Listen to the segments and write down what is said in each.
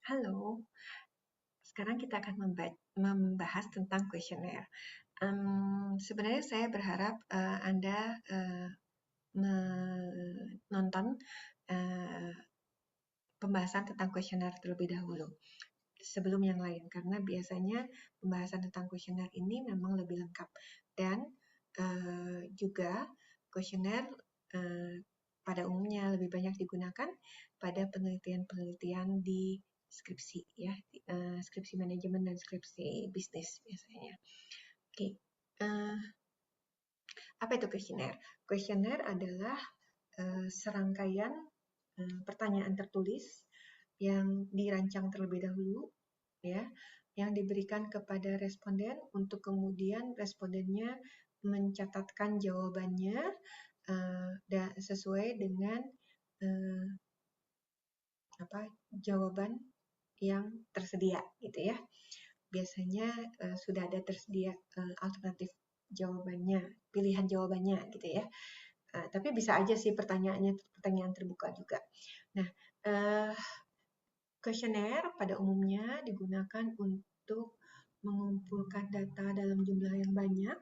Halo, sekarang kita akan membahas tentang kuesioner. Sebenarnya saya berharap Anda menonton pembahasan tentang kuesioner terlebih dahulu sebelum yang lain, karena biasanya pembahasan tentang kuesioner ini memang lebih lengkap. Dan juga kuesioner pada umumnya lebih banyak digunakan pada penelitian-penelitian di skripsi, ya, skripsi manajemen dan skripsi bisnis biasanya. Oke, apa itu kuesioner? Kuesioner adalah serangkaian pertanyaan tertulis yang dirancang terlebih dahulu, ya, yang diberikan kepada responden untuk kemudian respondennya mencatatkan jawabannya dan sesuai dengan jawaban yang tersedia, gitu ya. Biasanya sudah ada tersedia alternatif jawabannya, pilihan jawabannya, gitu ya. Tapi bisa aja sih pertanyaan terbuka juga. Nah, kuesioner pada umumnya digunakan untuk mengumpulkan data dalam jumlah yang banyak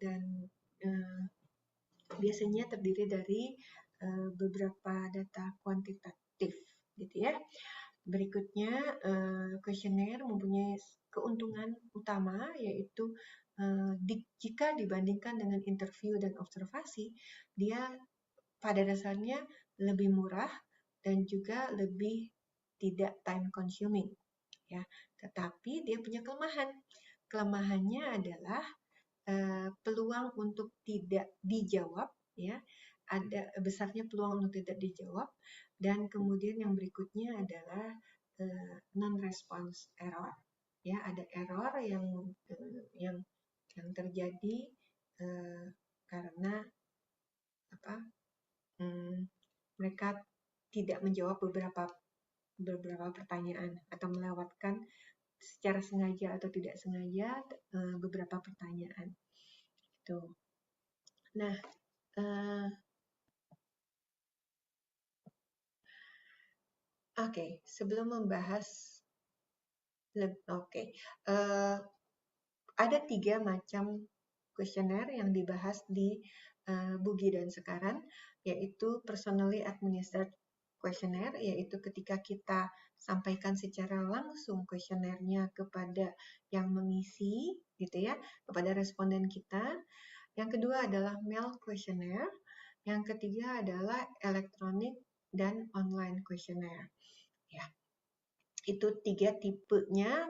dan biasanya terdiri dari beberapa data kuantitatif, gitu ya. Berikutnya, kuesioner mempunyai keuntungan utama, yaitu jika dibandingkan dengan interview dan observasi, dia pada dasarnya lebih murah dan juga lebih tidak time consuming, ya. Tetapi dia punya kelemahan. Kelemahannya adalah peluang untuk tidak dijawab, ya. Ada besarnya peluang untuk tidak dijawab, dan kemudian yang berikutnya adalah non-response error, ya. Ada error yang terjadi karena mereka tidak menjawab beberapa pertanyaan atau melewatkan secara sengaja atau tidak sengaja beberapa pertanyaan. Gitu. Nah, oke, sebelum membahas ada 3 macam kuesioner yang dibahas di Bugi dan Sekaran, yaitu personally administered questionnaire, yaitu ketika kita sampaikan secara langsung kuesionernya kepada yang mengisi, gitu ya, kepada responden kita. Yang kedua adalah mail questionnaire, yang ketiga adalah electronic dan online questionnaire. Ya, itu 3 tipenya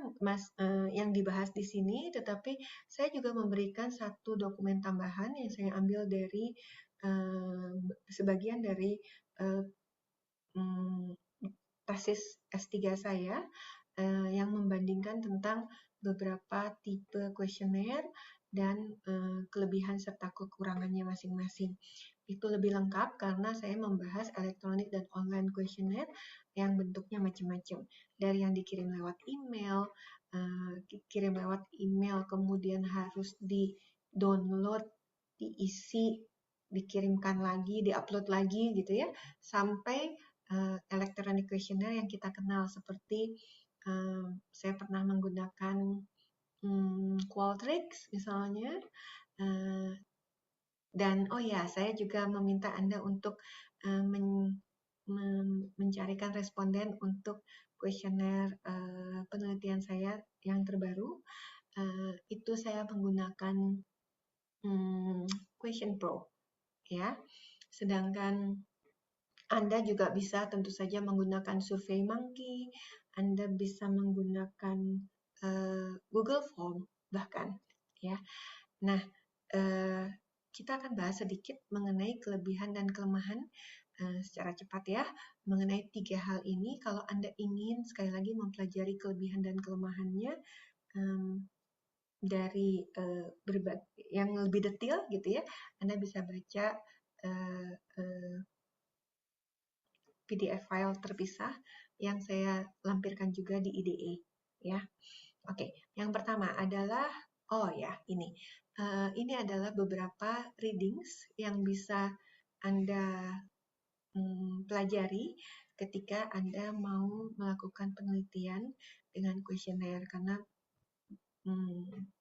yang dibahas di sini, tetapi saya juga memberikan satu dokumen tambahan yang saya ambil dari sebagian dari tesis S3 saya yang membandingkan tentang beberapa tipe kuesioner dan kelebihan serta kekurangannya masing-masing. Itu lebih lengkap karena saya membahas elektronik dan online kuesioner yang bentuknya macam-macam. Dari yang dikirim lewat email, kemudian harus di-download, diisi, dikirimkan lagi, di-upload lagi, gitu ya, sampai electronic questionnaire yang kita kenal seperti saya pernah menggunakan Qualtrics misalnya, dan saya juga meminta Anda untuk mencarikan responden untuk kuesioner penelitian saya yang terbaru. Itu saya menggunakan Question Pro, ya. Sedangkan Anda juga bisa tentu saja menggunakan SurveyMonkey, Anda bisa menggunakan Google Form bahkan, ya. Nah, kita akan bahas sedikit mengenai kelebihan dan kelemahan secara cepat, ya, mengenai 3 hal ini. Kalau Anda ingin sekali lagi mempelajari kelebihan dan kelemahannya dari yang lebih detail, gitu ya, Anda bisa baca PDF file terpisah yang saya lampirkan juga di IDE, ya. Oke, yang pertama adalah ini adalah beberapa readings yang bisa Anda pelajari ketika Anda mau melakukan penelitian dengan kuesioner, karena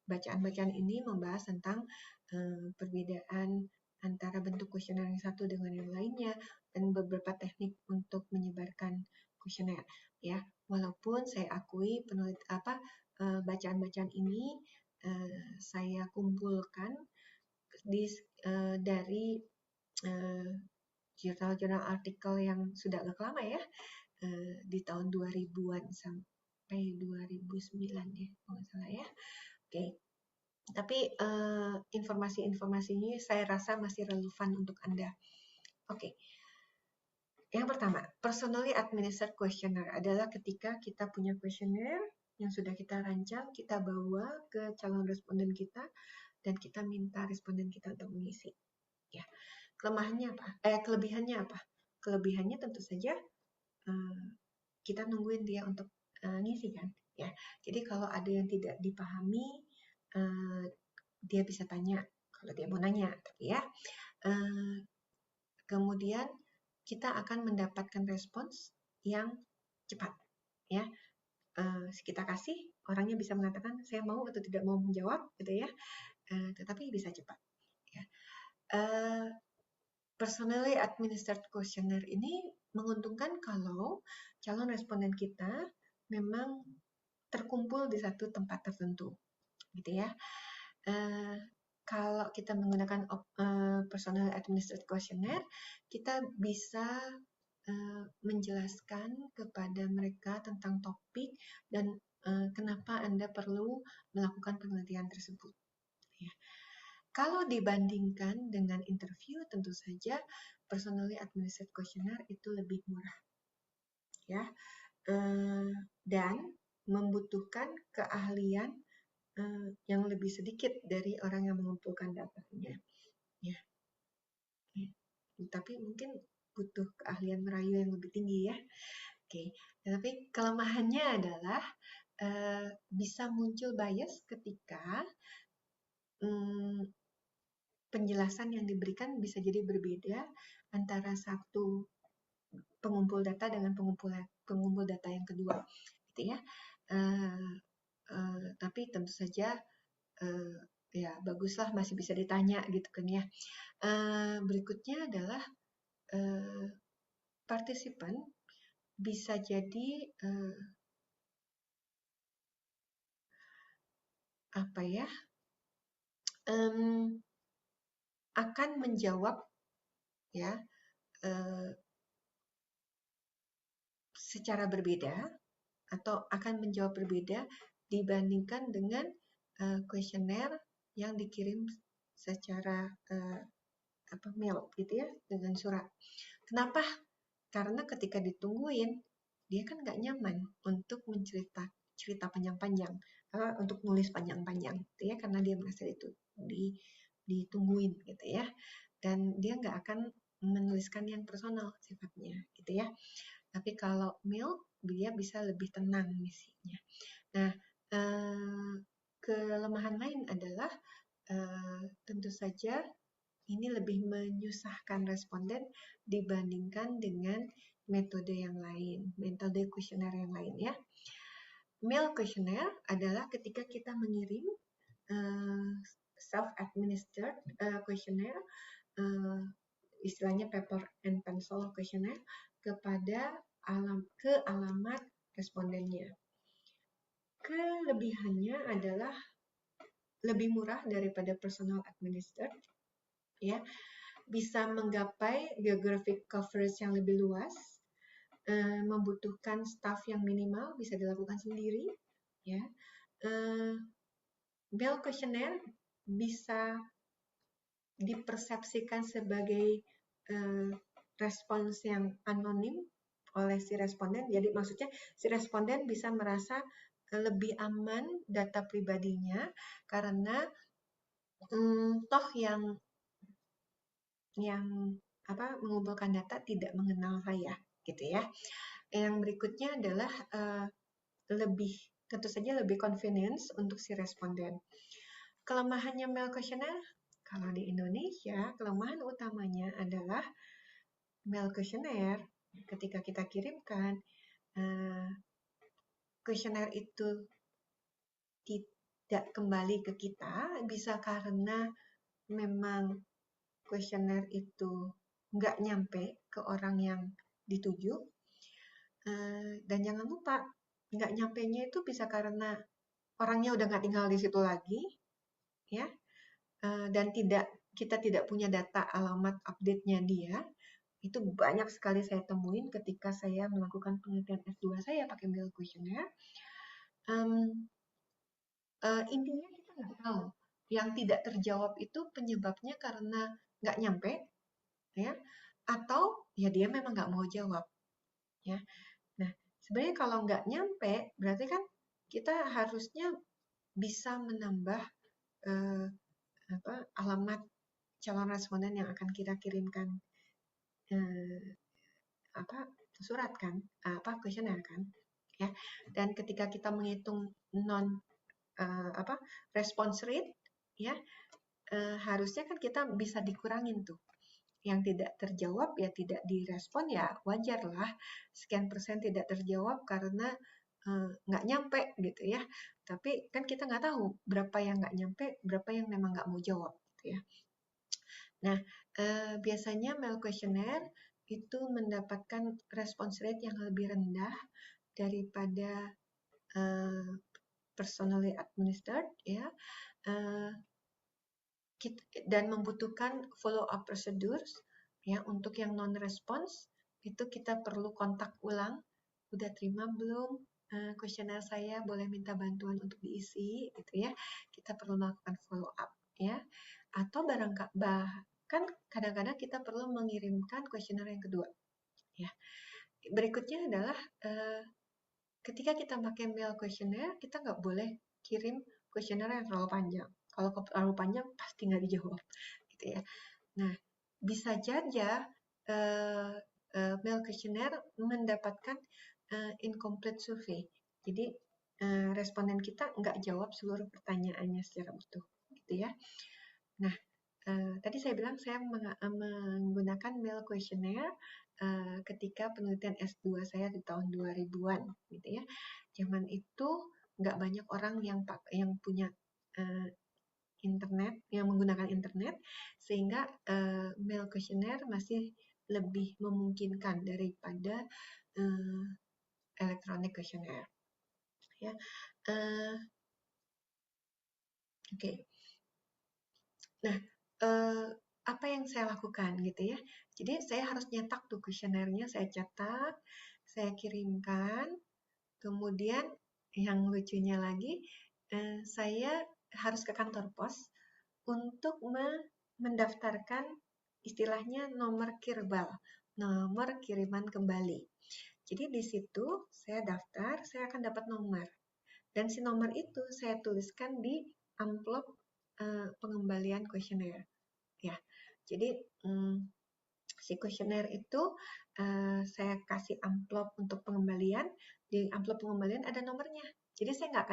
bacaan-bacaan ini membahas tentang perbedaan antara bentuk kuesioner yang satu dengan yang lainnya dan beberapa teknik untuk menyebarkan kuesioner. Ya, walaupun saya akui bacaan-bacaan ini saya kumpulkan dari jurnal-jurnal artikel yang sudah agak lama ya, di tahun 2000-an sampai 2009 ya, kalau nggak salah ya. Oke. Tapi informasi-informasinya saya rasa masih relevan untuk Anda. Oke. Yang pertama, personally administered questionnaire adalah ketika kita punya questionnaire yang sudah kita rancang, kita bawa ke calon responden kita, dan kita minta responden kita untuk mengisi. Ya. Kelemahannya apa? Kelebihannya apa? Kelebihannya tentu saja kita nungguin dia untuk ngisi kan. Ya. Jadi kalau ada yang tidak dipahami, dia bisa tanya kalau dia mau nanya, tapi ya. Kemudian kita akan mendapatkan respons yang cepat, ya. Kita kasih, orangnya bisa mengatakan saya mau atau tidak mau menjawab, gitu ya. Tetapi bisa cepat. Ya. Personally administered questionnaire ini menguntungkan kalau calon responden kita memang terkumpul di satu tempat tertentu, gitu ya. Kalau kita menggunakan personal administered questionnaire, kita bisa menjelaskan kepada mereka tentang topik dan kenapa Anda perlu melakukan penelitian tersebut. Ya. Kalau dibandingkan dengan interview, tentu saja personally administered questionnaire itu lebih murah, ya, dan membutuhkan keahlian yang lebih sedikit dari orang yang mengumpulkan datanya, ya. Tapi mungkin butuh keahlian merayu yang lebih tinggi ya. Oke, tapi kelemahannya adalah bisa muncul bias ketika penjelasan yang diberikan bisa jadi berbeda antara satu pengumpul data dengan pengumpul data yang kedua, gitu ya. Tapi tentu saja ya baguslah masih bisa ditanya gitu kan ya. Berikutnya adalah partisipan bisa jadi akan menjawab ya secara berbeda atau akan menjawab berbeda dibandingkan dengan kuesioner yang dikirim secara mail gitu ya, dengan surat. Kenapa? Karena ketika ditungguin dia kan nggak nyaman untuk cerita panjang-panjang, untuk nulis panjang-panjang gitu ya, karena dia merasa itu ditungguin gitu ya, dan dia nggak akan menuliskan yang personal sifatnya gitu ya. Tapi kalau mail dia bisa lebih tenang misinya. Nah, kelemahan lain adalah tentu saja ini lebih menyusahkan responden dibandingkan dengan metode yang lain, metode kuesioner yang lain ya. Mail questionnaire adalah ketika kita mengirim self-administered questionnaire, istilahnya paper and pencil questionnaire, ke alamat respondennya. Kelebihannya adalah lebih murah daripada personal administered, ya, bisa menggapai geographic coverage yang lebih luas, membutuhkan staff yang minimal, bisa dilakukan sendiri, ya. Mail questionnaire bisa dipersepsikan sebagai respons yang anonim oleh si responden. Jadi maksudnya si responden bisa merasa lebih aman data pribadinya karena toh yang mengumpulkan data tidak mengenal saya, gitu ya. Yang berikutnya adalah tentu saja lebih convenience untuk si responden. Kelemahannya mail questionnaire, kalau di Indonesia kelemahan utamanya adalah mail questionnaire ketika kita kirimkan kuesioner itu tidak kembali ke kita, bisa karena memang kuesioner itu nggak nyampe ke orang yang dituju. Dan jangan lupa, nggak nyampenya itu bisa karena orangnya udah nggak tinggal di situ lagi, ya, dan kita tidak punya data alamat update-nya dia. Itu banyak sekali saya temuin ketika saya melakukan penelitian S2 saya pakai mail questionnaire. Intinya kita nggak tahu. Yang tidak terjawab itu penyebabnya karena nggak nyampe, ya, atau ya dia memang nggak mau jawab, ya. Nah, sebenarnya kalau nggak nyampe, berarti kan kita harusnya bisa menambah alamat calon responden yang akan kita kirimkan surat kan, kuesioner kan, ya. Dan ketika kita menghitung response rate, ya, harusnya kan kita bisa dikurangin tuh. Yang tidak terjawab ya tidak direspon, ya wajar lah sekian persen tidak terjawab karena nggak nyampe gitu ya. Tapi kan kita nggak tahu berapa yang nggak nyampe, berapa yang memang nggak mau jawab gitu ya. Nah, biasanya mail questionnaire itu mendapatkan response rate yang lebih rendah daripada personally administered, ya, dan membutuhkan follow up procedures, ya. Untuk yang non response itu kita perlu kontak ulang, udah terima belum kuesioner saya, boleh minta bantuan untuk diisi gitu ya. Kita perlu melakukan follow up, ya. Atau bahkan kadang-kadang kita perlu mengirimkan kuesioner yang kedua, ya. Berikutnya adalah ketika kita pakai mail questionnaire, kita nggak boleh kirim kuesioner yang terlalu panjang. Kalau terlalu panjang pasti nggak dijawab, gitu ya. Nah, bisa saja mail questionnaire mendapatkan incomplete survey. Jadi responden kita nggak jawab seluruh pertanyaannya secara utuh, gitu ya. Nah, tadi saya bilang saya menggunakan mail questionnaire ketika penelitian S2 saya di tahun 2000-an, gitu ya. Zaman itu nggak banyak orang yang punya internet, yang menggunakan internet, sehingga mail questionnaire masih lebih memungkinkan daripada electronic questionnaire, ya. Oke. Nah, apa yang saya lakukan gitu ya? Jadi saya harus nyetak tuh kuesionernya, saya cetak, saya kirimkan. Kemudian yang lucunya lagi, saya harus ke kantor pos untuk mendaftarkan istilahnya nomor kirbal, nomor kiriman kembali. Jadi di situ saya daftar, saya akan dapat nomor. Dan si nomor itu saya tuliskan di amplop pengembalian kuesioner, ya. Jadi si kuesioner itu saya kasih amplop untuk pengembalian. Di amplop pengembalian ada nomornya. Jadi saya nggak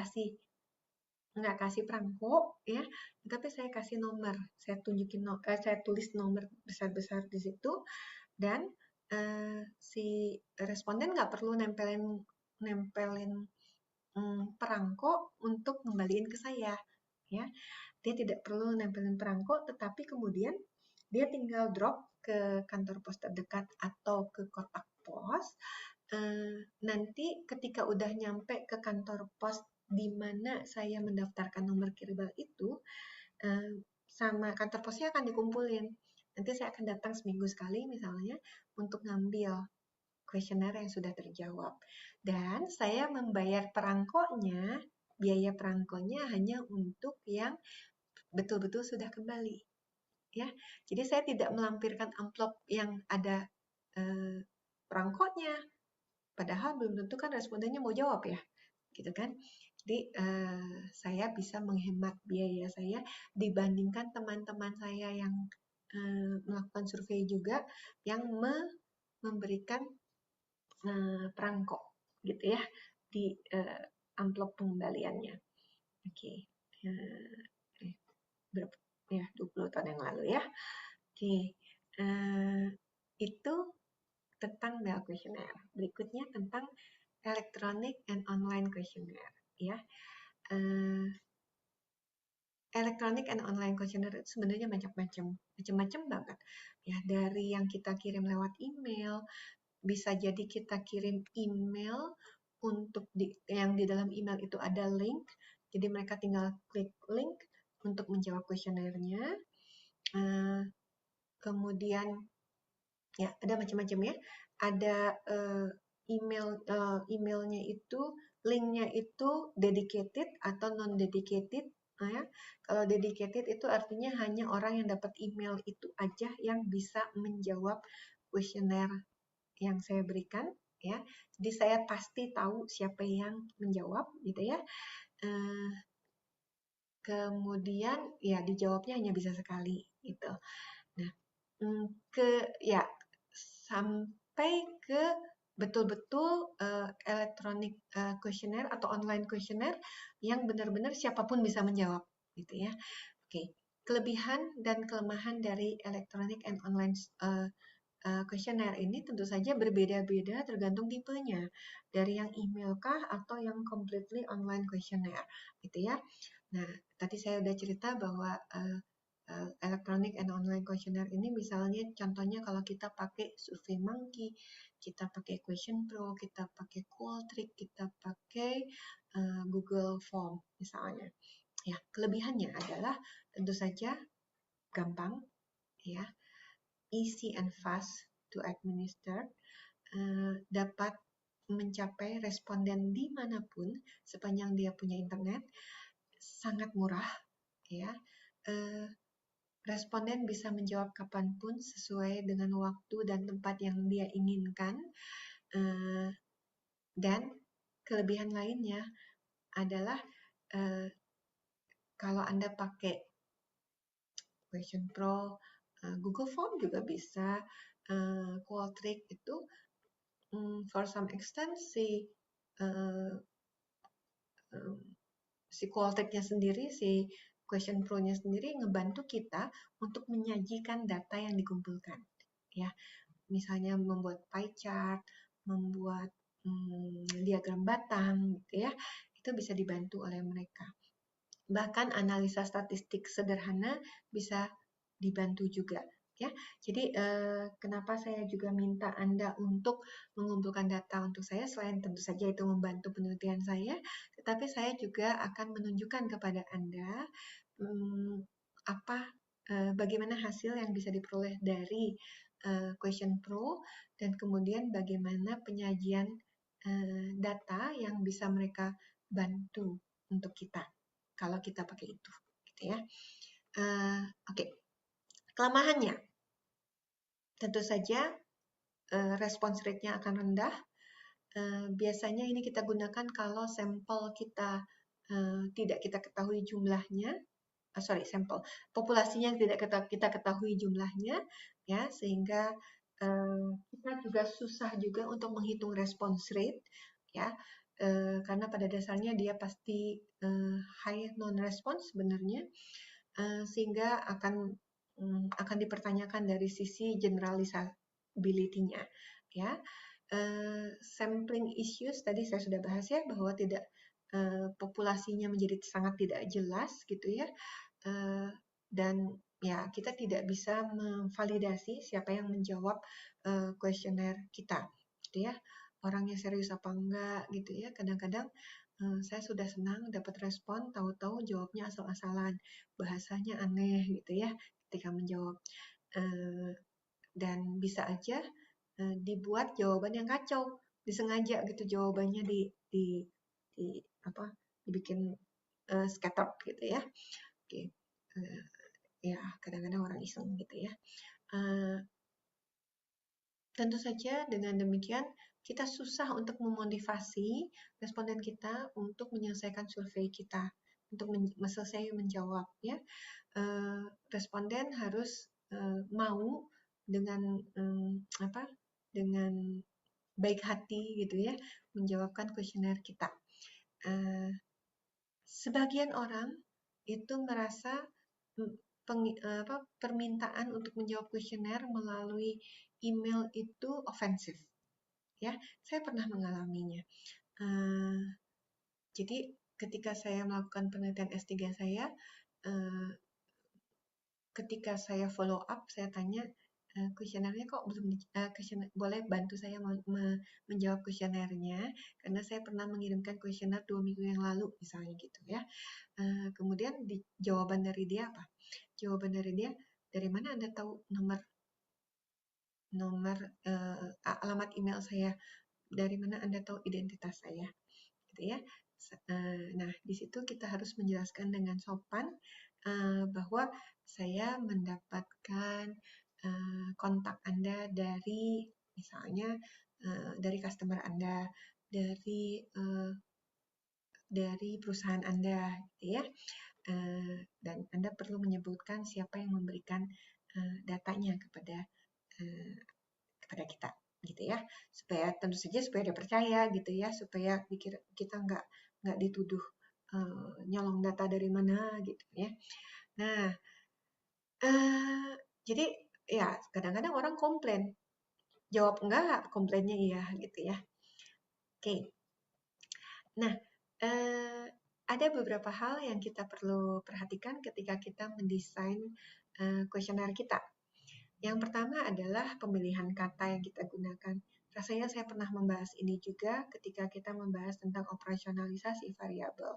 kasih perangko, ya, tapi saya kasih nomor. Saya tulis nomor besar-besar di situ, dan si responden nggak perlu nempelin perangko untuk ngembaliin ke saya, ya. Dia tidak perlu nempelin perangko, tetapi kemudian dia tinggal drop ke kantor pos terdekat atau ke kotak pos. Nanti ketika udah nyampe ke kantor pos di mana saya mendaftarkan nomor kirbal itu, sama kantor posnya akan dikumpulin. Nanti saya akan datang seminggu sekali misalnya untuk ngambil kuesioner yang sudah terjawab. Dan saya membayar perangkonya, biaya perangkonya hanya untuk yang betul-betul sudah kembali, ya. Jadi saya tidak melampirkan amplop yang ada perangkonya, padahal belum tentu kan respondennya mau jawab, ya, gitu kan. Jadi saya bisa menghemat biaya saya dibandingkan teman-teman saya yang melakukan survei juga yang memberikan perangko, gitu ya, di amplop pengembaliannya. Oke. Berapa? Ya, 20 tahun yang lalu ya. Oke. Itu tentang mail questionnaire. Berikutnya tentang electronic and online questionnaire. Ya, electronic and online questionnaire itu sebenarnya macam-macam banget. Ya, dari yang kita kirim lewat email, bisa jadi kita kirim email untuk yang di dalam email itu ada link, jadi mereka tinggal klik link untuk menjawab kuesionernya. Kemudian ya ada macam-macam ya. Ada emailnya itu, linknya itu dedicated atau non dedicated. Ya. Kalau dedicated itu artinya hanya orang yang dapat email itu aja yang bisa menjawab kuesioner yang saya berikan, ya. Jadi saya pasti tahu siapa yang menjawab, gitu ya. Kemudian ya dijawabnya hanya bisa sekali, gitu. Nah, sampai ke betul-betul electronic questionnaire atau online questionnaire yang benar-benar siapapun bisa menjawab, gitu ya. Oke, kelebihan dan kelemahan dari electronic and online questionnaire ini tentu saja berbeda-beda tergantung tipenya, dari yang email kah atau yang completely online questionnaire, gitu ya. Nah, tadi saya udah cerita bahwa electronic and online questionnaire ini misalnya contohnya kalau kita pakai SurveyMonkey, kita pakai QuestionPro, kita pakai Qualtrics, kita pakai Google Form misalnya. Ya, kelebihannya adalah tentu saja gampang, ya, easy and fast to administer, dapat mencapai responden dimanapun sepanjang dia punya internet, sangat murah, ya. Responden bisa menjawab kapanpun sesuai dengan waktu dan tempat yang dia inginkan. Dan kelebihan lainnya adalah kalau Anda pakai QuestionPro, Google Form juga bisa, Qualtrics itu for some extent si Qualtrics-nya sendiri, si QuestionPro-nya sendiri ngebantu kita untuk menyajikan data yang dikumpulkan. Ya, misalnya membuat pie chart, membuat diagram batang, gitu ya, itu bisa dibantu oleh mereka. Bahkan analisa statistik sederhana bisa dibantu juga. Ya, jadi kenapa saya juga minta Anda untuk mengumpulkan data untuk saya, selain tentu saja itu membantu penelitian saya, tetapi saya juga akan menunjukkan kepada Anda bagaimana hasil yang bisa diperoleh dari QuestionPro dan kemudian bagaimana penyajian data yang bisa mereka bantu untuk kita kalau kita pakai itu, gitu ya. Oke. Kelemahannya, tentu saja response rate-nya akan rendah. Biasanya ini kita gunakan kalau sampel kita tidak kita ketahui jumlahnya, sampel populasinya tidak kita ketahui jumlahnya, ya, sehingga kita juga susah juga untuk menghitung response rate, ya, karena pada dasarnya dia pasti high non-response sebenarnya, sehingga akan dipertanyakan dari sisi generalisability-nya, ya. Sampling issues tadi saya sudah bahas ya, bahwa tidak populasinya menjadi sangat tidak jelas, gitu ya, dan ya kita tidak bisa memvalidasi siapa yang menjawab kuesioner kita, gitu ya, orangnya serius apa enggak, gitu ya. Kadang-kadang saya sudah senang dapat respon, tahu-tahu jawabnya asal-asalan, bahasanya aneh, gitu ya, ketika menjawab, dan bisa aja dibuat jawaban yang kacau, disengaja gitu jawabannya dibikin scattered, gitu ya. Oke. Ya, kadang-kadang orang iseng, gitu ya. Tentu saja dengan demikian kita susah untuk memotivasi responden kita untuk menyelesaikan survei kita, untuk selesai menjawab, ya. Responden harus mau dengan dengan baik hati, gitu ya, menjawabkan kuesioner kita. Sebagian orang itu merasa permintaan untuk menjawab kuesioner melalui email itu ofensif. Ya, saya pernah mengalaminya. Jadi ketika saya melakukan penelitian S3 saya, ketika saya follow up, saya tanya, kuesionernya kok belum boleh bantu saya menjawab kuesionernya, karena saya pernah mengirimkan kuesioner 2 minggu yang lalu, misalnya gitu ya. Kemudian jawaban dari dia apa? Jawaban dari dia, dari mana Anda tahu alamat email saya? Dari mana Anda tahu identitas saya? Gitu ya. Nah, di situ kita harus menjelaskan dengan sopan bahwa saya mendapatkan kontak Anda dari misalnya dari customer Anda, dari perusahaan Anda, gitu ya. Dan Anda perlu menyebutkan siapa yang memberikan datanya kepada kita, gitu ya. Supaya tentu saja supaya dia percaya, gitu ya, supaya kita nggak dituduh nyolong data dari mana, gitu ya. Nah, jadi ya kadang-kadang orang komplain, jawab enggak, komplainnya iya, gitu ya. Oke. Nah, ada beberapa hal yang kita perlu perhatikan ketika kita mendesain kuesioner kita. Yang pertama adalah pemilihan kata yang kita gunakan. Rasanya saya pernah membahas ini juga ketika kita membahas tentang operasionalisasi variabel.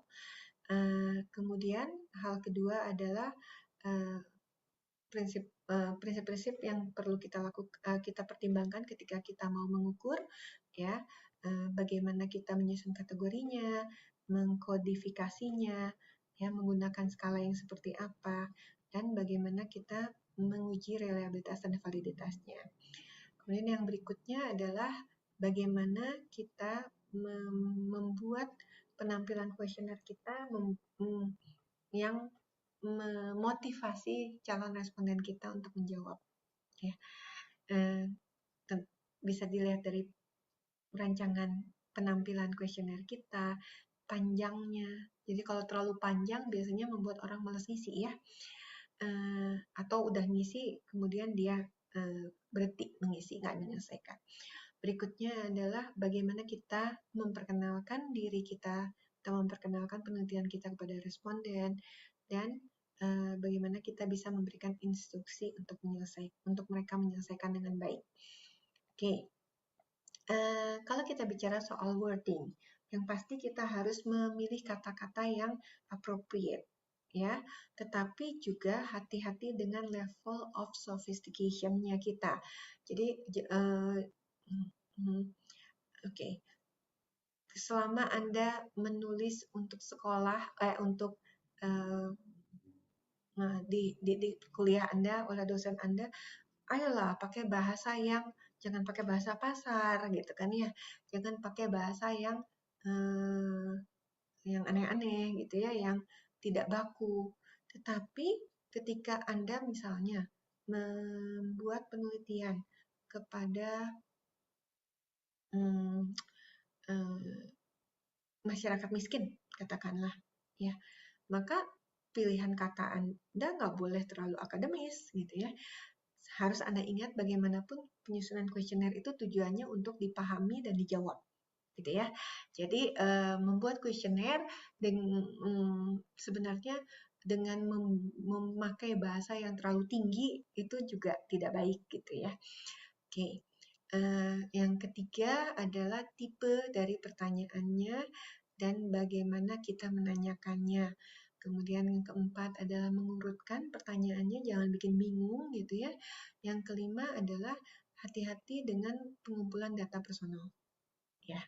Kemudian hal kedua adalah prinsip-prinsip yang perlu kita pertimbangkan ketika kita mau mengukur, ya, bagaimana kita menyusun kategorinya, mengkodifikasinya, ya, menggunakan skala yang seperti apa, dan bagaimana kita menguji reliabilitas dan validitasnya. Kemudian yang berikutnya adalah bagaimana kita membuat penampilan kuesioner kita yang memotivasi calon responden kita untuk menjawab. Ya, bisa dilihat dari rancangan penampilan kuesioner kita, panjangnya. Jadi kalau terlalu panjang biasanya membuat orang malas ngisi ya. Atau udah ngisi kemudian dia berhenti mengisi, nggak menyelesaikan. Berikutnya adalah bagaimana kita memperkenalkan diri kita, memperkenalkan penelitian kita kepada responden, dan bagaimana kita bisa memberikan instruksi untuk mereka menyelesaikan dengan baik. Oke, kalau kita bicara soal wording, yang pasti kita harus memilih kata-kata yang appropriate, ya. Tetapi juga hati-hati dengan level of sophistication-nya kita. Jadi, oke. Selama Anda menulis untuk sekolah, untuk di kuliah Anda oleh dosen Anda, ayolah pakai bahasa jangan pakai bahasa pasar gitu kan ya, jangan pakai bahasa yang aneh-aneh gitu ya, yang tidak baku. Tetapi ketika Anda misalnya membuat penelitian kepada masyarakat miskin, katakanlah, ya, maka pilihan kata Anda nggak boleh terlalu akademis gitu ya. Harus Anda ingat bagaimanapun penyusunan kuesioner itu tujuannya untuk dipahami dan dijawab, gitu ya. Jadi membuat kuesioner sebenarnya dengan memakai bahasa yang terlalu tinggi itu juga tidak baik, gitu ya. Oke. Yang ketiga adalah tipe dari pertanyaannya dan bagaimana kita menanyakannya. Kemudian yang keempat adalah mengurutkan pertanyaannya, jangan bikin bingung gitu ya. Yang kelima adalah hati-hati dengan pengumpulan data personal. Ya,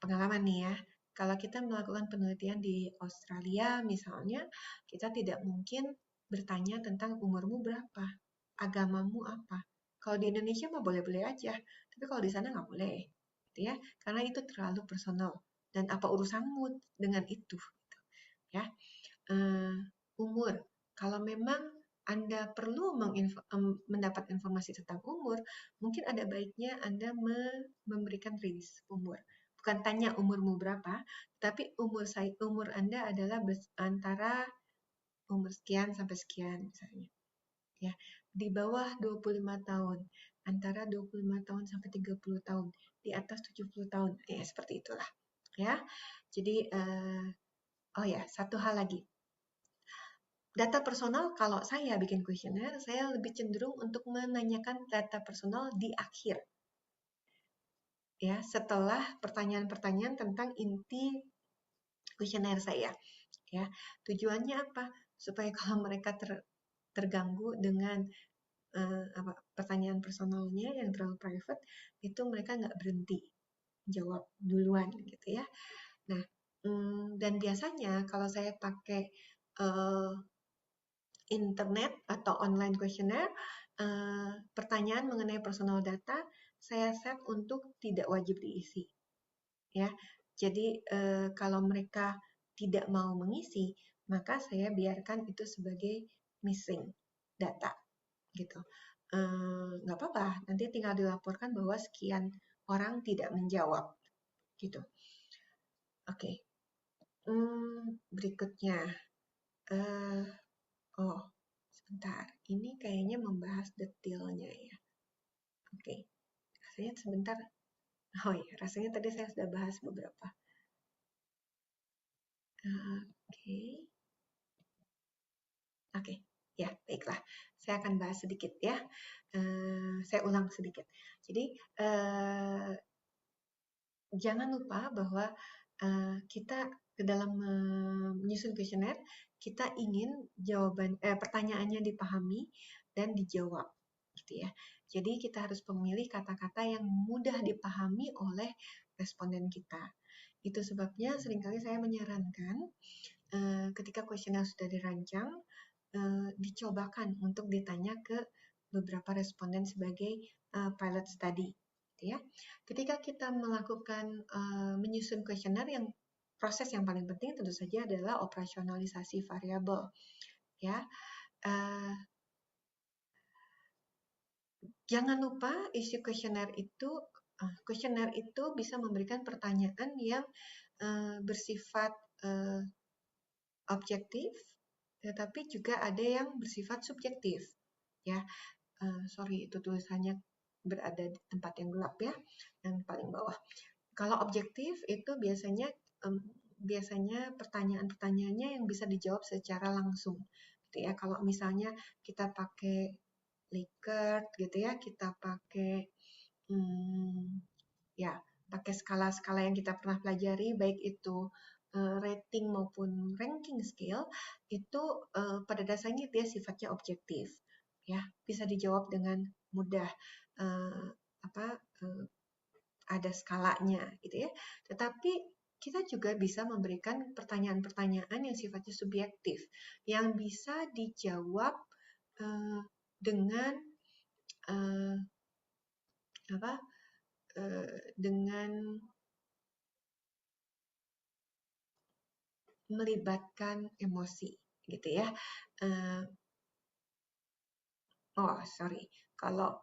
pengalaman nih ya. Kalau kita melakukan penelitian di Australia misalnya, kita tidak mungkin bertanya tentang umurmu berapa, agamamu apa. Kalau di Indonesia mah boleh-boleh aja, tapi kalau di sana nggak boleh, gitu ya, karena itu terlalu personal. Dan apa urusanmu dengan itu? Gitu, ya. Umur, kalau memang Anda perlu mendapat informasi tentang umur, mungkin ada baiknya Anda memberikan range umur. Bukan tanya umurmu berapa, tapi umur Anda adalah antara umur sekian sampai sekian misalnya. Ya, di bawah 25 tahun, antara 25 tahun sampai 30 tahun, di atas 70 tahun. Ya, seperti itulah. Ya. Jadi oh ya, satu hal lagi. Data personal, kalau saya bikin kuesioner, saya lebih cenderung untuk menanyakan data personal di akhir. Ya, setelah pertanyaan-pertanyaan tentang inti kuesioner saya. Ya, tujuannya apa? Supaya kalau mereka terganggu dengan pertanyaan personalnya yang terlalu private, itu mereka nggak berhenti jawab duluan gitu ya. Nah, dan biasanya kalau saya pakai internet atau online questionnaire, pertanyaan mengenai personal data saya set untuk tidak wajib diisi. Ya, jadi kalau mereka tidak mau mengisi, maka saya biarkan itu sebagai missing data, gitu. Nggak apa-apa, nanti tinggal dilaporkan bahwa sekian orang tidak menjawab, gitu. Oke, berikutnya, oh sebentar, ini kayaknya membahas detailnya ya. Oke, rasanya sebentar. Oh ya, rasanya tadi saya sudah bahas beberapa. Oke. Oke, ya baiklah. Saya akan bahas sedikit ya. Saya ulang sedikit. Jadi jangan lupa bahwa kita ke dalam menyusun kuesioner, kita ingin pertanyaannya dipahami dan dijawab, gitu ya. Jadi kita harus memilih kata-kata yang mudah dipahami oleh responden kita. Itu sebabnya seringkali saya menyarankan ketika kuesioner sudah dirancang, dicobakan untuk ditanya ke beberapa responden sebagai pilot study. Ya. Ketika kita melakukan menyusun kuesioner, yang proses yang paling penting tentu saja adalah operasionalisasi variabel. Ya, jangan lupa isi kuesioner itu bisa memberikan pertanyaan yang bersifat objektif, tetapi juga ada yang bersifat subjektif. Ya, sorry itu tulisannya berada di tempat yang gelap ya, yang paling bawah. Kalau objektif itu biasanya pertanyaan-pertanyaannya yang bisa dijawab secara langsung, gitu ya. Kalau misalnya kita pakai Likert, gitu ya, kita pakai ya pakai skala-skala yang kita pernah pelajari, baik itu rating maupun ranking scale, itu pada dasarnya dia sifatnya objektif, ya bisa dijawab dengan mudah. Ada skalanya gitu ya. Tetapi kita juga bisa memberikan pertanyaan-pertanyaan yang sifatnya subjektif, yang bisa dijawab dengan dengan melibatkan emosi, gitu ya. Oh sorry, kalau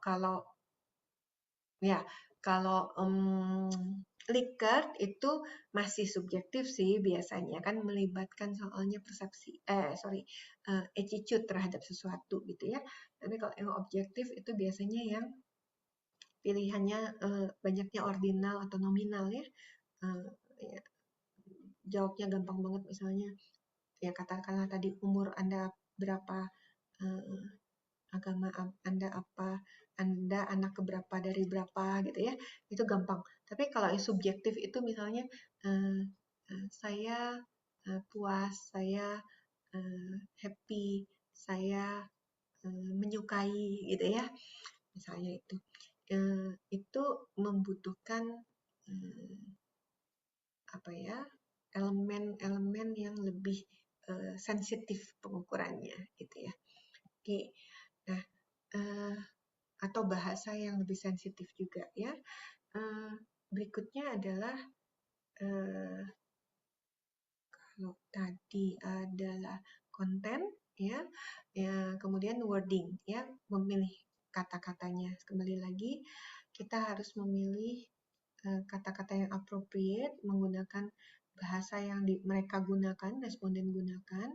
Likert itu masih subjektif sih biasanya, kan melibatkan soalnya attitude terhadap sesuatu gitu ya. Tapi kalau yang objektif itu biasanya yang pilihannya banyaknya ordinal atau nominal ya. Ya. Jawabnya gampang banget, misalnya ya katakanlah tadi umur Anda berapa, agama Anda apa, Anda anak keberapa dari berapa gitu ya, itu gampang. Tapi kalau yang subjektif itu misalnya saya puas, saya happy, saya menyukai gitu ya, misalnya itu membutuhkan elemen-elemen yang lebih sensitif pengukurannya gitu ya. Oke, nah atau bahasa yang lebih sensitif juga ya. Berikutnya adalah kalau tadi adalah konten ya, kemudian wording ya, memilih kata-katanya. Kembali lagi kita harus memilih kata-kata yang appropriate, menggunakan bahasa yang mereka gunakan, responden gunakan,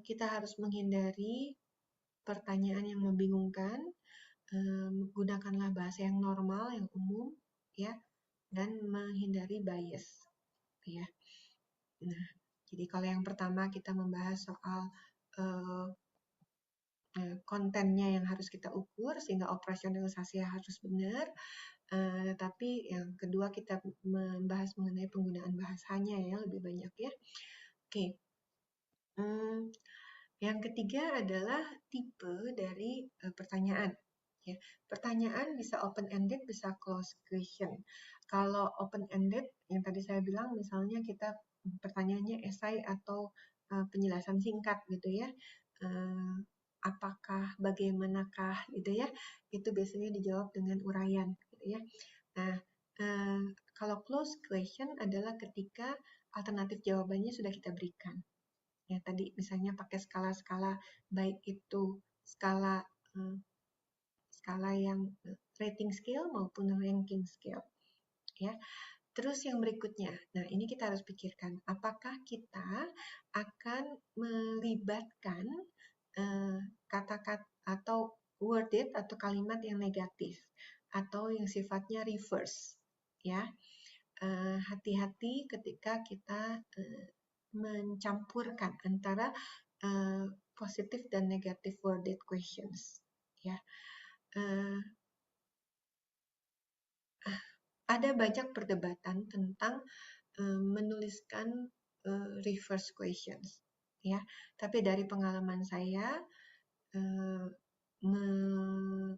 kita harus menghindari pertanyaan yang membingungkan, gunakanlah bahasa yang normal, yang umum, ya, dan menghindari bias, ya. Nah, jadi kalau yang pertama kita membahas soal kontennya yang harus kita ukur sehingga operasionalisasi harus benar. Tapi yang kedua kita membahas mengenai penggunaan bahasanya ya lebih banyak ya. Oke. Yang ketiga adalah tipe dari pertanyaan. Ya, pertanyaan bisa open-ended, bisa closed question. Kalau open-ended, yang tadi saya bilang, misalnya kita pertanyaannya esai atau penjelasan singkat gitu ya. Apakah, bagaimanakah gitu ya. Itu biasanya dijawab dengan uraian gitu ya. Nah, kalau closed question adalah ketika alternatif jawabannya sudah kita berikan. Ya, tadi misalnya pakai skala-skala, baik itu skala yang rating scale maupun ranking scale. Ya. Terus yang berikutnya, nah ini kita harus pikirkan, apakah kita akan melibatkan kata-kata atau worded atau kalimat yang negatif atau yang sifatnya reverse, ya. Hati-hati ketika kita mencampurkan antara positif dan negatif worded questions, ya. Ada banyak perdebatan tentang menuliskan reverse questions, ya. Tapi dari pengalaman saya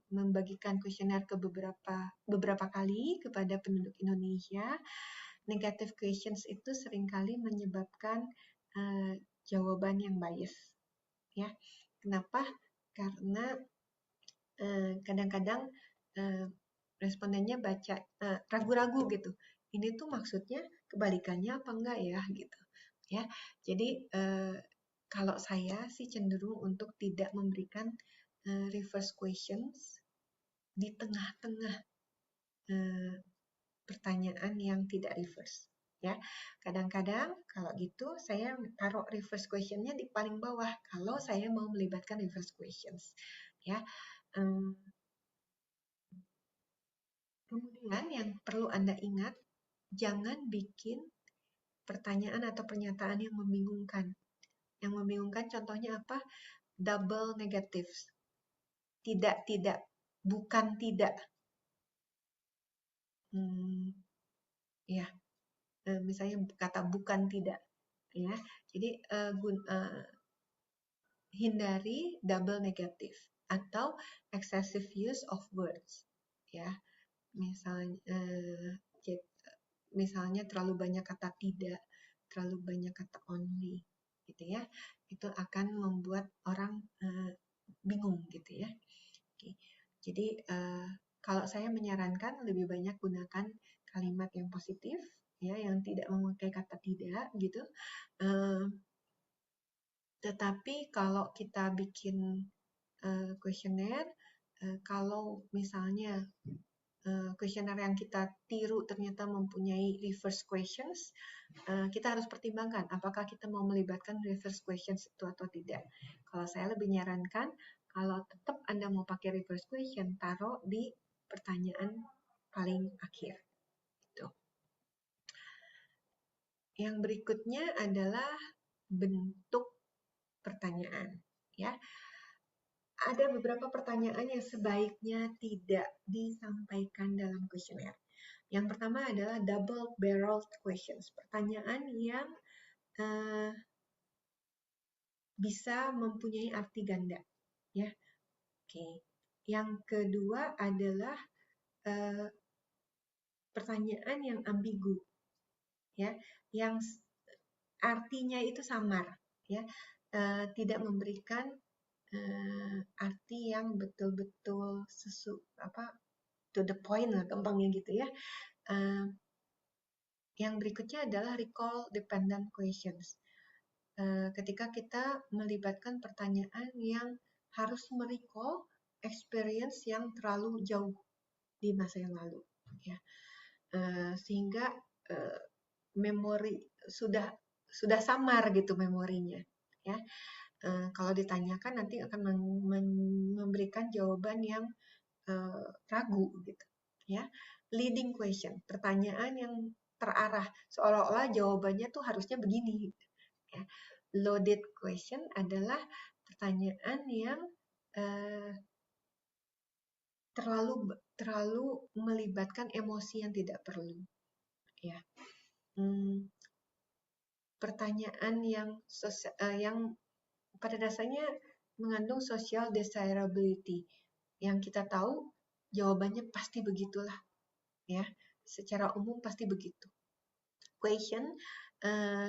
membagikan kuesioner ke beberapa kali kepada penduduk Indonesia, negative questions itu seringkali menyebabkan jawaban yang bias, ya. Kenapa? Karena kadang-kadang respondennya baca ragu-ragu gitu. Ini tuh maksudnya kebalikannya apa enggak ya gitu. Ya. Jadi kalau saya sih cenderung untuk tidak memberikan reverse questions di tengah-tengah pertanyaan yang tidak reverse. Ya, kadang-kadang kalau gitu saya taruh reverse questionnya di paling bawah kalau saya mau melibatkan reverse questions. Ya, kemudian yang perlu Anda ingat, jangan bikin pertanyaan atau pernyataan yang membingungkan. Yang membingungkan contohnya apa? Double negatives. Tidak, tidak. Bukan tidak. Ya, misalnya kata bukan tidak. Ya, jadi hindari double negative atau excessive use of words. Ya, misalnya terlalu banyak kata tidak, terlalu banyak kata only, gitu ya. Itu akan membuat orang bingung, gitu ya. Oke. Jadi kalau saya menyarankan lebih banyak gunakan kalimat yang positif, ya, yang tidak memakai kata tidak, gitu. Tetapi kalau kita bikin kuesioner, kalau misalnya kuesioner yang kita tiru ternyata mempunyai reverse questions, kita harus pertimbangkan apakah kita mau melibatkan reverse questions itu atau tidak. Kalau saya lebih nyarankan, kalau tetap Anda mau pakai reverse question, taruh di pertanyaan paling akhir. Gitu. Yang berikutnya adalah bentuk pertanyaan. Ya, ada beberapa pertanyaan yang sebaiknya tidak disampaikan dalam kuesioner. Yang pertama adalah double-barreled questions, pertanyaan yang bisa mempunyai arti ganda. Ya, oke. Yang kedua adalah pertanyaan yang ambigu, ya, yang artinya itu samar, ya, tidak memberikan arti yang betul-betul to the point lah, gampangnya gitu ya. Yang berikutnya adalah recall dependent questions. Ketika kita melibatkan pertanyaan yang harus merecall experience yang terlalu jauh di masa yang lalu, ya. Sehingga memori sudah samar gitu memorinya. ya. Kalau ditanyakan nanti akan memberikan jawaban yang ragu gitu, ya. Leading question, pertanyaan yang terarah seolah-olah jawabannya tuh harusnya begini, ya. Loaded question adalah pertanyaan yang terlalu melibatkan emosi yang tidak perlu, ya. Pertanyaan yang pada dasarnya mengandung social desirability, yang kita tahu jawabannya pasti begitulah, ya. Secara umum pasti begitu. Question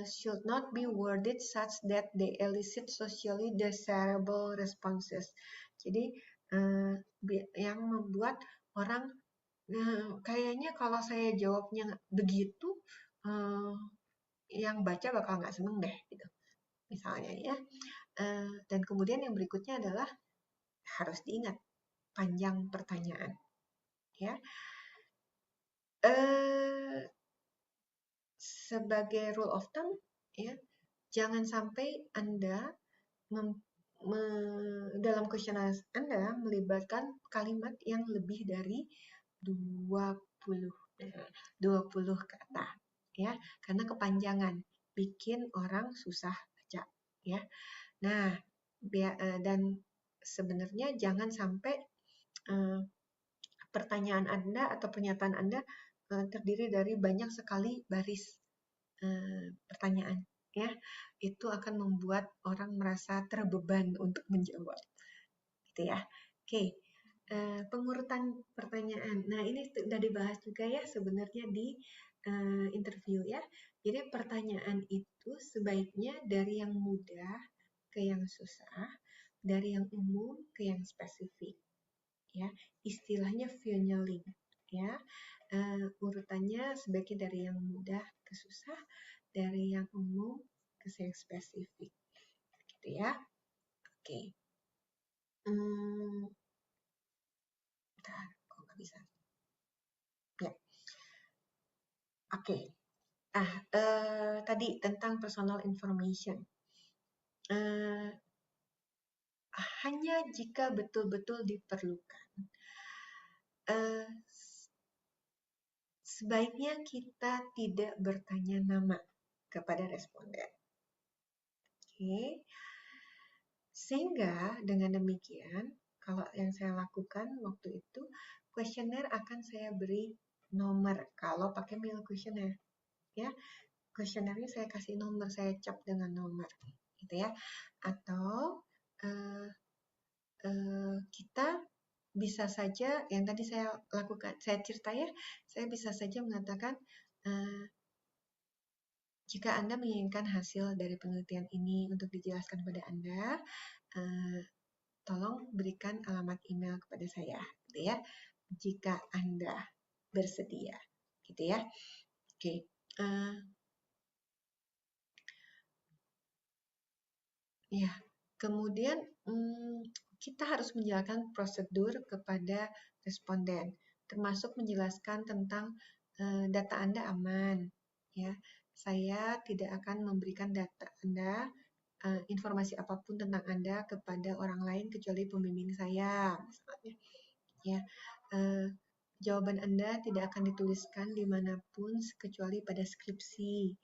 should not be worded such that they elicit socially desirable responses. Jadi yang membuat orang kayaknya kalau saya jawabnya begitu, yang baca bakal nggak seneng deh, gitu. Misalnya ya. Dan kemudian yang berikutnya adalah harus diingat panjang pertanyaan, ya. Sebagai rule of thumb, ya, jangan sampai Anda dalam kuesioner Anda melibatkan kalimat yang lebih dari 20 kata, ya, karena kepanjangan bikin orang susah baca, ya. Nah, dan sebenarnya jangan sampai pertanyaan Anda atau pernyataan Anda terdiri dari banyak sekali baris pertanyaan, ya. Itu akan membuat orang merasa terbeban untuk menjawab, gitu ya. Oke. Pengurutan pertanyaan. Nah, ini sudah dibahas juga ya sebenarnya di interview, ya. Jadi pertanyaan itu sebaiknya dari yang mudah ke yang susah, dari yang umum ke yang spesifik, ya. Istilahnya funneling, ya. Urutannya sebaiknya dari yang mudah ke susah, dari yang umum ke yang spesifik, gitu ya. Oke. Bentar, kok nggak bisa? Ya. Oke. Tadi tentang personal information. Hanya jika betul-betul diperlukan, sebaiknya kita tidak bertanya nama kepada responden. Oke. Sehingga dengan demikian, kalau yang saya lakukan waktu itu, kuesioner akan saya beri nomor kalau pakai mail kuesioner, ya. Kuesionernya saya kasih nomor, saya cap dengan nomor, gitu ya. Atau kita bisa saja yang tadi saya lakukan, saya cerita ya, saya bisa saja mengatakan jika Anda menginginkan hasil dari penelitian ini untuk dijelaskan kepada Anda, tolong berikan alamat email kepada saya, gitu ya. Jika Anda bersedia, gitu ya. Oke. Ya, kemudian kita harus menjalankan prosedur kepada responden, termasuk menjelaskan tentang data Anda aman. Ya, saya tidak akan memberikan data Anda, informasi apapun tentang Anda kepada orang lain kecuali pembimbing saya, misalnya. Ya, jawaban Anda tidak akan dituliskan dimanapun kecuali pada skripsi.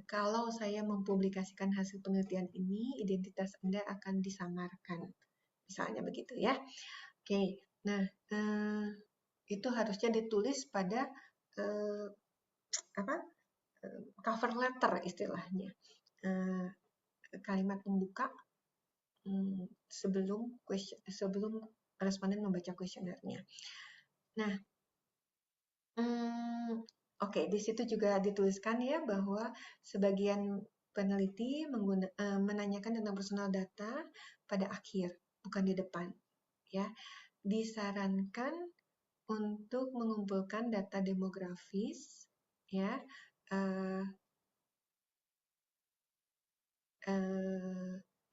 Kalau saya mempublikasikan hasil penelitian ini, identitas Anda akan disamarkan. Misalnya begitu ya. Oke, nah itu harusnya ditulis pada cover letter istilahnya. Kalimat pembuka sebelum responden membaca kuesionernya. Nah, oke, di situ juga dituliskan ya bahwa sebagian peneliti menanyakan tentang personal data pada akhir, bukan di depan. Ya, disarankan untuk mengumpulkan data demografis, ya,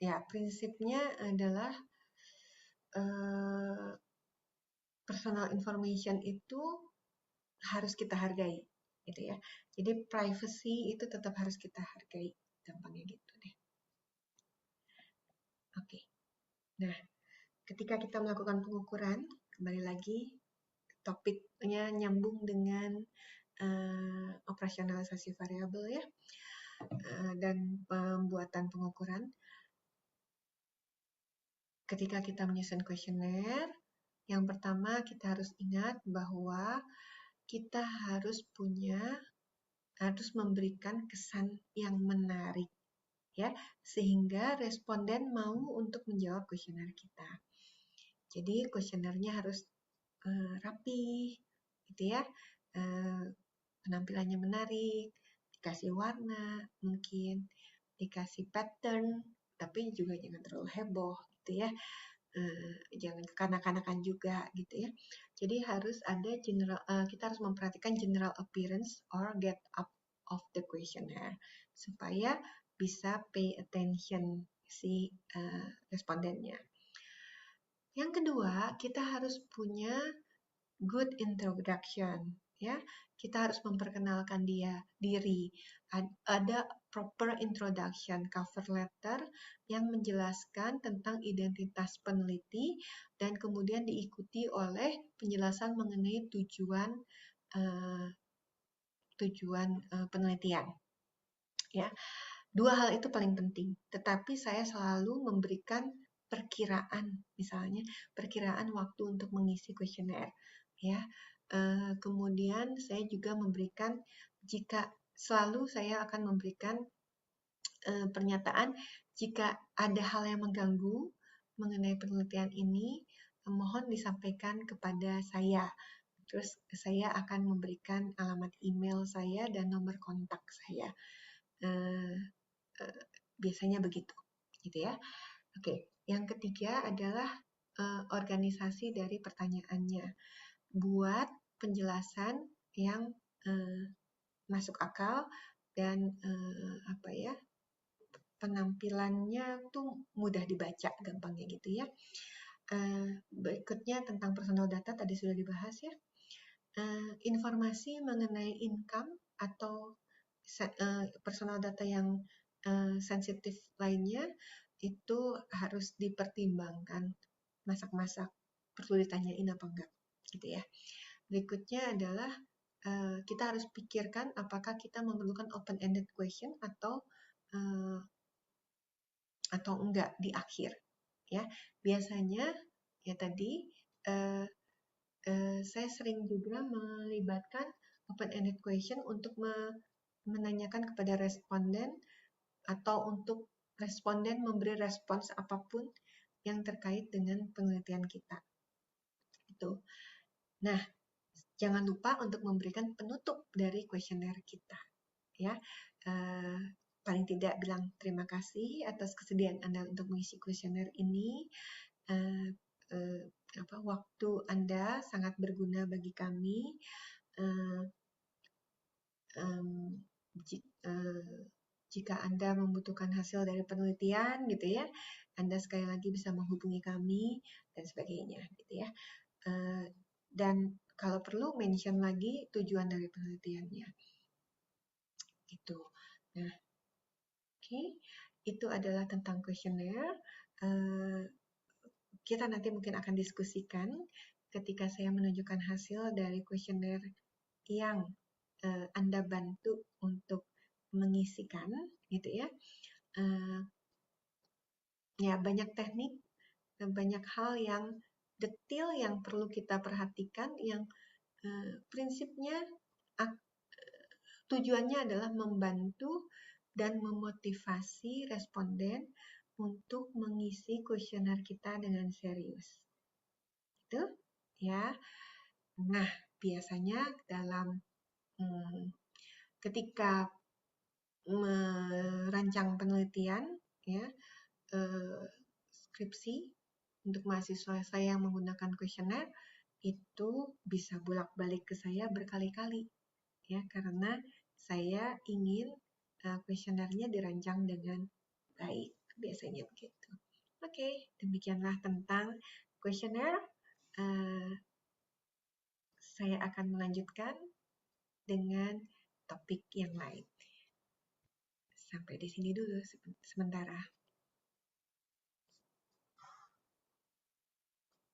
ya prinsipnya adalah personal information itu harus kita hargai, gitu ya. Jadi privacy itu tetap harus kita hargai, gampangnya gitu deh. Oke. Nah, ketika kita melakukan pengukuran, kembali lagi topiknya nyambung dengan operasionalisasi variabel ya, dan pembuatan pengukuran. Ketika kita menyusun kuesioner, yang pertama kita harus ingat bahwa kita harus memberikan kesan yang menarik, ya, sehingga responden mau untuk menjawab kuesioner kita. Jadi kuesionernya harus rapi, gitu ya, penampilannya menarik, dikasih warna, mungkin dikasih pattern, tapi juga jangan terlalu heboh, gitu ya. Jangan kekanak-kanakan juga, gitu ya. Jadi harus ada kita harus memperhatikan general appearance or get up of the questionnaire supaya bisa pay attention si respondennya. Yang kedua, kita harus punya good introduction, ya. Kita harus memperkenalkan diri. Ada proper introduction, cover letter yang menjelaskan tentang identitas peneliti dan kemudian diikuti oleh penjelasan mengenai tujuan penelitian. Ya, dua hal itu paling penting. Tetapi saya selalu memberikan perkiraan, misalnya perkiraan waktu untuk mengisi kuesioner. Ya, kemudian saya juga memberikan selalu saya akan memberikan pernyataan jika ada hal yang mengganggu mengenai penelitian ini, mohon disampaikan kepada saya. Terus saya akan memberikan alamat email saya dan nomor kontak saya. Biasanya begitu, gitu ya. Oke, yang ketiga adalah organisasi dari pertanyaannya. Buat penjelasan yang masuk akal dan penampilannya tuh mudah dibaca, gampangnya gitu ya. Berikutnya tentang personal data tadi sudah dibahas ya. Informasi mengenai income atau personal data yang sensitif lainnya itu harus dipertimbangkan, masak-masak perlu ditanyain apa enggak, gitu ya. Berikutnya adalah kita harus pikirkan apakah kita memerlukan open-ended question atau enggak di akhir, ya. Biasanya ya tadi saya sering juga melibatkan open-ended question untuk menanyakan kepada responden atau untuk responden memberi respons apapun yang terkait dengan penelitian kita. Itu. Nah, jangan lupa untuk memberikan penutup dari kuesioner kita, ya. Paling tidak bilang terima kasih atas kesediaan Anda untuk mengisi kuesioner ini. Waktu Anda sangat berguna bagi kami. Jika Anda membutuhkan hasil dari penelitian, gitu ya, Anda sekali lagi bisa menghubungi kami dan sebagainya, gitu ya. Dan kalau perlu mention lagi tujuan dari penelitiannya, gitu. Nah, oke, itu adalah tentang kuesioner. Kita nanti mungkin akan diskusikan ketika saya menunjukkan hasil dari kuesioner yang Anda bantu untuk mengisikan, gitu ya. Ya, banyak teknik, banyak hal yang detail yang perlu kita perhatikan, yang prinsipnya tujuannya adalah membantu dan memotivasi responden untuk mengisi kuesioner kita dengan serius. Itu, ya. Nah, biasanya dalam ketika merancang penelitian, ya, skripsi untuk mahasiswa saya yang menggunakan kuesioner itu bisa bolak-balik ke saya berkali-kali, ya, karena saya ingin kuesionernya dirancang dengan baik, biasanya begitu. Oke, demikianlah tentang kuesioner. Saya akan melanjutkan dengan topik yang lain. Sampai di sini dulu sementara.